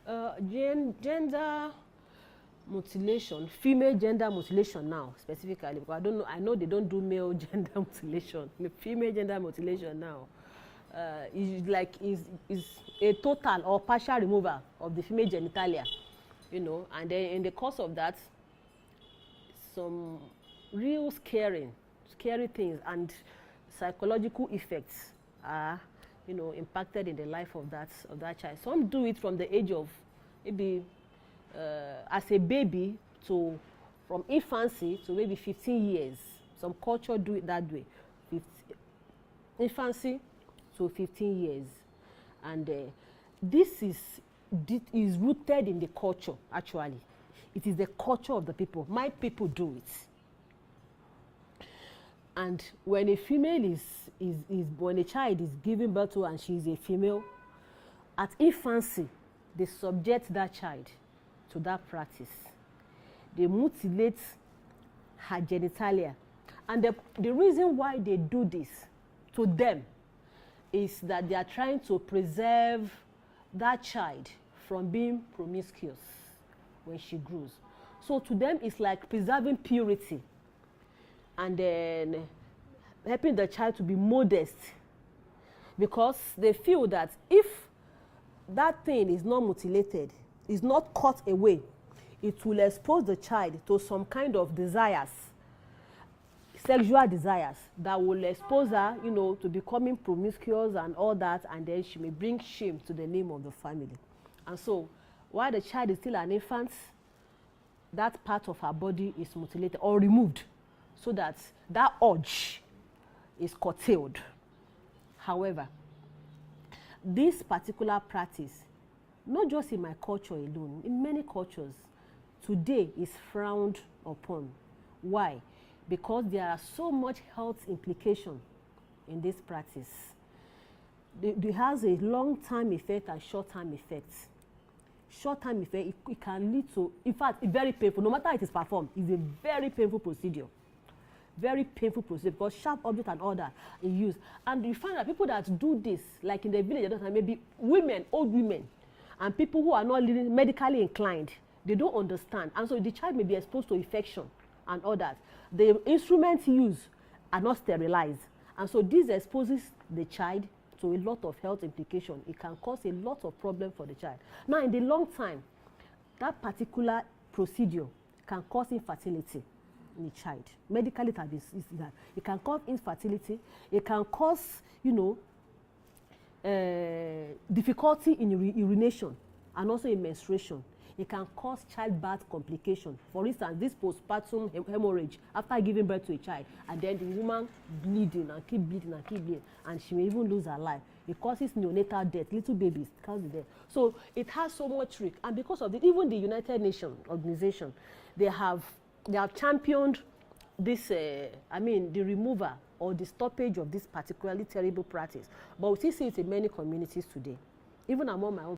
Gender mutilation, female gender mutilation now specifically, because I don't know, I know they don't do male gender mutilation. The female gender mutilation now is a total or partial removal of the female genitalia, you know, and then in the course of that, some real scary things and psychological effects are, you know, impacted in the life of that child. Some do it from the age of maybe as a baby to from infancy to maybe 15 years. Some culture do it that way, infancy to 15 years, and this is rooted in the culture. Actually, it is the culture of the people. My people do it. And when a female when a child is giving birth to and she is a female, at infancy, they subject that child to that practice. They mutilate her genitalia. And the reason why they do this to them is that they are trying to preserve that child from being promiscuous when she grows. So to them, it's like preserving purity and then helping the child to be modest, because they feel that if that thing is not mutilated, is not cut away, it will expose the child to some kind of desires, sexual desires, that will expose her, you know, to becoming promiscuous and all that, and then she may bring shame to the name of the family. And so, while the child is still an infant, that part of her body is mutilated or removed, so that that urge is curtailed. However, this particular practice, not just in my culture alone, in many cultures, today is frowned upon. Why? Because there are so much health implications in this practice. It has a long-term effect and short-term effects. Short-term effect, it can lead to, in fact, it's very painful. No matter how it is performed, it's a very painful procedure. Very painful procedure, because sharp object and all that is used. And you find that people that do this, like in the village, maybe women, old women, and people who are not medically inclined, they don't understand. And so the child may be exposed to infection and all that. The instruments used are not sterilized. And so this exposes the child to a lot of health implications. It can cause a lot of problems for the child. Now, in the long time, that particular procedure can cause infertility in the child. Medically, it can cause infertility. It can cause, you know, difficulty in urination and also in menstruation. It can cause childbirth complications. For instance, this postpartum hemorrhage after giving birth to a child, and then the woman bleeding and keep bleeding and keep bleeding, and she may even lose her life. It causes neonatal death, little babies causes death. So it has so much risk, and because of it, even the United Nations organization, they have championed this, the removal or the stoppage of this particularly terrible practice. But we still see it in many communities today, even among my own